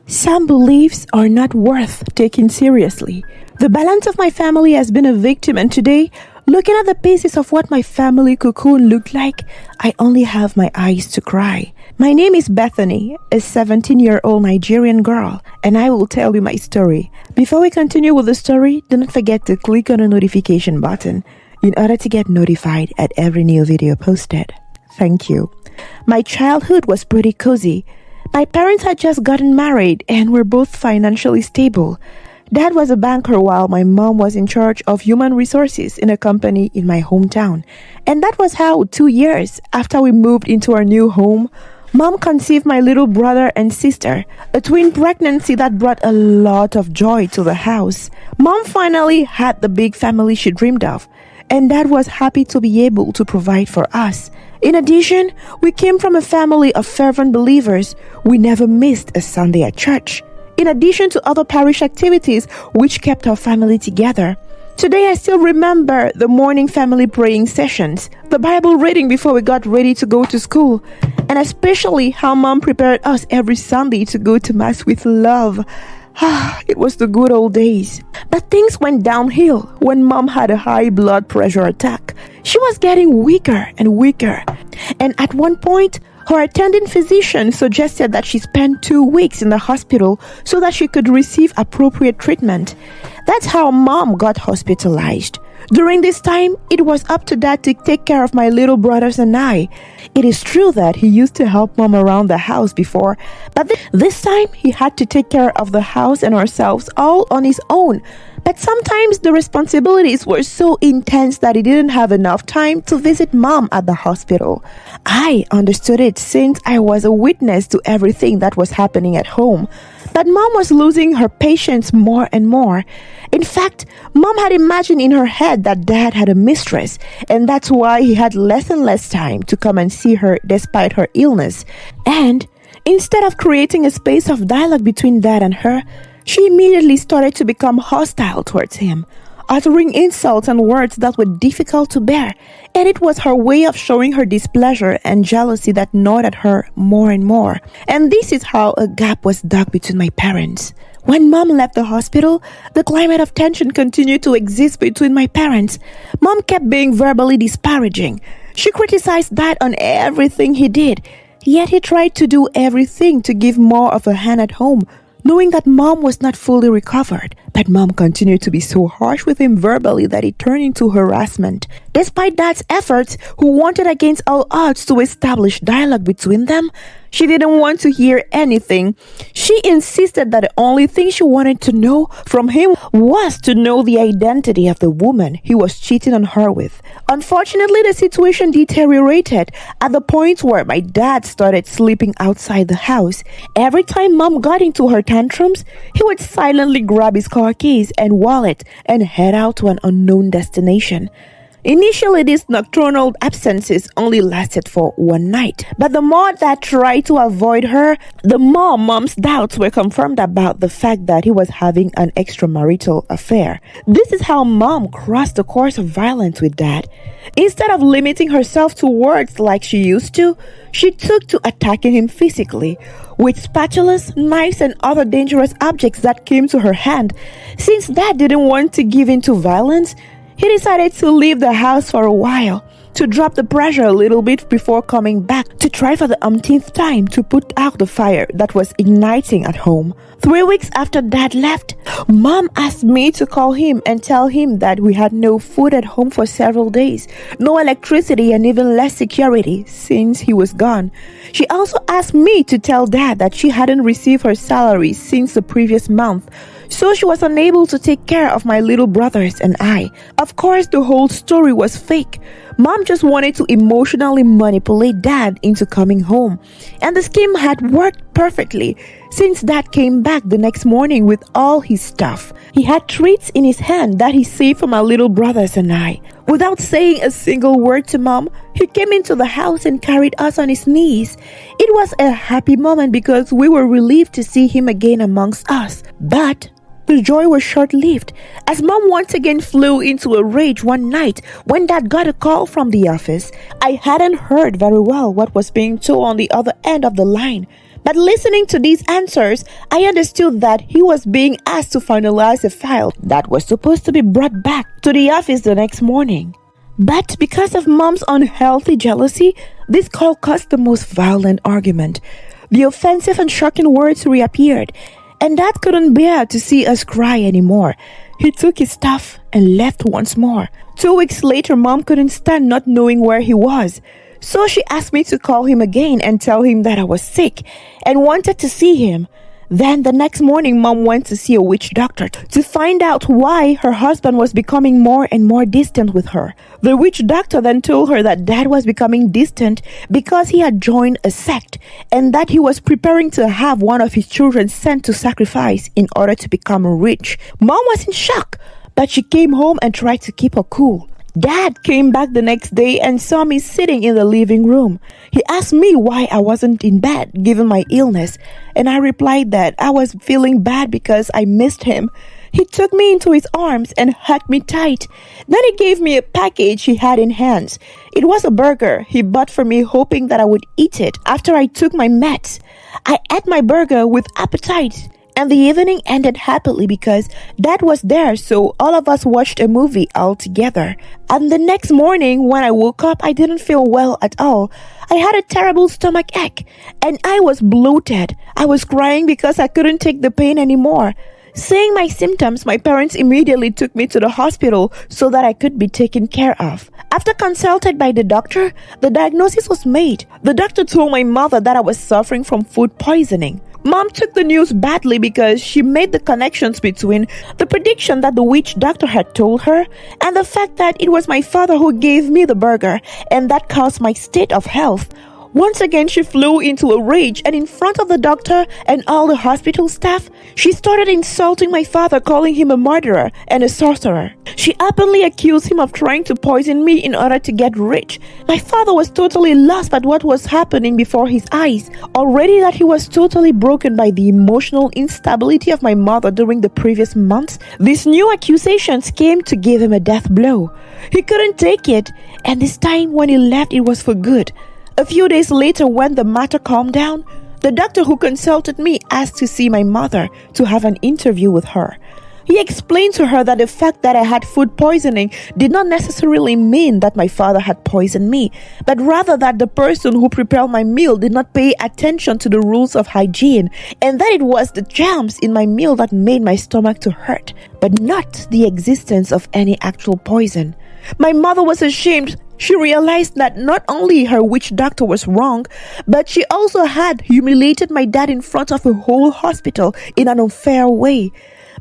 Some beliefs are not worth taking seriously. The balance of my family has been a victim, and today, looking at the pieces of what my family cocoon looked like, I only have my eyes to cry. My name is Bethany, a 17-year-old Nigerian girl, and I will tell you my story. Before we continue with the story, do not forget to click on the notification button in order to get notified at every new video posted. Thank you. My childhood was pretty cozy. My parents had just gotten married and were both financially stable. Dad was a banker while my mom was in charge of human resources in a company in my hometown. And that was how 2 years after we moved into our new home, Mom conceived my little brother and sister, a twin pregnancy that brought a lot of joy to the house. Mom finally had the big family she dreamed of, and Dad was happy to be able to provide for us. In addition, we came from a family of fervent believers. We never missed a Sunday at church, in addition to other parish activities which kept our family together. Today I still remember the morning family praying sessions, the Bible reading before we got ready to go to school, and especially how Mom prepared us every Sunday to go to Mass with love. It was the good old days. But things went downhill when Mom had a high blood pressure attack. She was getting weaker and weaker. And at one point, her attending physician suggested that she spend 2 weeks in the hospital so that she could receive appropriate treatment. That's how Mom got hospitalized. During this time, it was up to Dad to take care of my little brothers and I. It is true that he used to help Mom around the house before, but this time he had to take care of the house and ourselves all on his own. But sometimes the responsibilities were so intense that he didn't have enough time to visit Mom at the hospital. I understood it since I was a witness to everything that was happening at home. But Mom was losing her patience more and more. In fact, Mom had imagined in her head that Dad had a mistress, and that's why he had less and less time to come and see her despite her illness. And instead of creating a space of dialogue between Dad and her, she immediately started to become hostile towards him, uttering insults and words that were difficult to bear, and it was her way of showing her displeasure and jealousy that gnawed at her more and more. And this is how a gap was dug between my parents. When Mom left the hospital, the climate of tension continued to exist between my parents. Mom kept being verbally disparaging. She criticized Dad on everything he did, yet he tried to do everything to give more of a hand at home, knowing that Mom was not fully recovered. But Mom continued to be so harsh with him verbally that it turned into harassment. Despite Dad's efforts, who wanted against all odds to establish dialogue between them, she didn't want to hear anything. She insisted that the only thing she wanted to know from him was to know the identity of the woman he was cheating on her with. Unfortunately, the situation deteriorated at the point where my dad started sleeping outside the house. Every time Mom got into her tantrums, he would silently grab his car keys and wallet and head out to an unknown destination. Initially, these nocturnal absences only lasted for one night, but the more Dad tried to avoid her, the more Mom's doubts were confirmed about the fact that he was having an extramarital affair. This is how Mom crossed the course of violence with Dad. Instead of limiting herself to words like she used to, she took to attacking him physically, with spatulas, knives, and other dangerous objects that came to her hand. Since Dad didn't want to give in to violence, he decided to leave the house for a while, to drop the pressure a little bit before coming back to try for the umpteenth time to put out the fire that was igniting at home. 3 weeks after Dad left, Mom asked me to call him and tell him that we had no food at home for several days, no electricity, and even less security since he was gone. She also asked me to tell Dad that she hadn't received her salary since the previous month, so she was unable to take care of my little brothers and I. Of course, the whole story was fake. Mom just wanted to emotionally manipulate Dad into coming home. And the scheme had worked perfectly since Dad came back the next morning with all his stuff. He had treats in his hand that he saved for my little brothers and I. Without saying a single word to Mom, he came into the house and carried us on his knees. It was a happy moment because we were relieved to see him again amongst us. But the joy was short-lived, as Mom once again flew into a rage one night when Dad got a call from the office. I hadn't heard very well what was being told on the other end of the line, But listening to these answers, I understood that he was being asked to finalize a file that was supposed to be brought back to the office the next morning. But because of Mom's unhealthy jealousy, this call caused the most violent argument. The offensive and shocking words reappeared, and Dad couldn't bear to see us cry anymore. He took his stuff and left once more. 2 weeks later, Mom couldn't stand not knowing where he was. So she asked me to call him again and tell him that I was sick and wanted to see him. Then the next morning, Mom went to see a witch doctor to find out why her husband was becoming more and more distant with her. The witch doctor then told her that Dad was becoming distant because he had joined a sect and that he was preparing to have one of his children sent to sacrifice in order to become rich. Mom was in shock, but she came home and tried to keep her cool. Dad came back the next day and saw me sitting in the living room. He asked me why I wasn't in bed given my illness, and I replied that I was feeling bad because I missed him. He took me into his arms and hugged me tight. Then he gave me a package he had in hands. It was a burger he bought for me, hoping that I would eat it after I took my meds. I ate my burger with appetite. And the evening ended happily because Dad was there, so all of us watched a movie all together. And the next morning, when I woke up, I didn't feel well at all. I had a terrible stomach ache, and I was bloated. I was crying because I couldn't take the pain anymore. Seeing my symptoms, my parents immediately took me to the hospital so that I could be taken care of. After consulted by the doctor, the diagnosis was made. The doctor told my mother that I was suffering from food poisoning. Mom took the news badly because she made the connections between the prediction that the witch doctor had told her and the fact that it was my father who gave me the burger, and that caused my state of health. Once again, she flew into a rage, and in front of the doctor and all the hospital staff, she started insulting my father, calling him a murderer and a sorcerer. She openly accused him of trying to poison me in order to get rich. My father was totally lost by what was happening before his eyes. Already that he was totally broken by the emotional instability of my mother during the previous months, these new accusations came to give him a death blow. He couldn't take it, and this time when he left, it was for good. A few days later, when the matter calmed down, the doctor who consulted me asked to see my mother to have an interview with her. He explained to her that the fact that I had food poisoning did not necessarily mean that my father had poisoned me, but rather that the person who prepared my meal did not pay attention to the rules of hygiene, and that it was the germs in my meal that made my stomach to hurt, but not the existence of any actual poison. My mother was ashamed. She realized that not only her witch doctor was wrong, but she also had humiliated my dad in front of a whole hospital in an unfair way.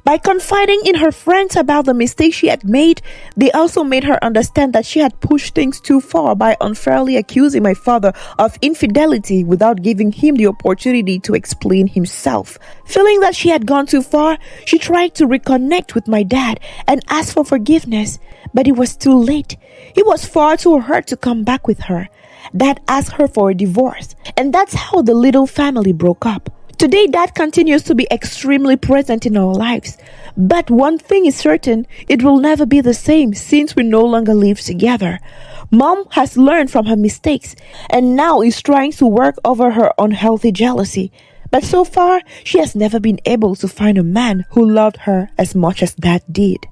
By confiding in her friends about the mistake she had made, they also made her understand that she had pushed things too far by unfairly accusing my father of infidelity without giving him the opportunity to explain himself. Feeling that she had gone too far, she tried to reconnect with my dad and ask for forgiveness, but it was too late. He was far too hurt to come back with her. Dad asked her for a divorce, and that's how the little family broke up. Today, Dad continues to be extremely present in our lives. But one thing is certain, it will never be the same since we no longer live together. Mom has learned from her mistakes and now is trying to work over her unhealthy jealousy. But so far, she has never been able to find a man who loved her as much as Dad did.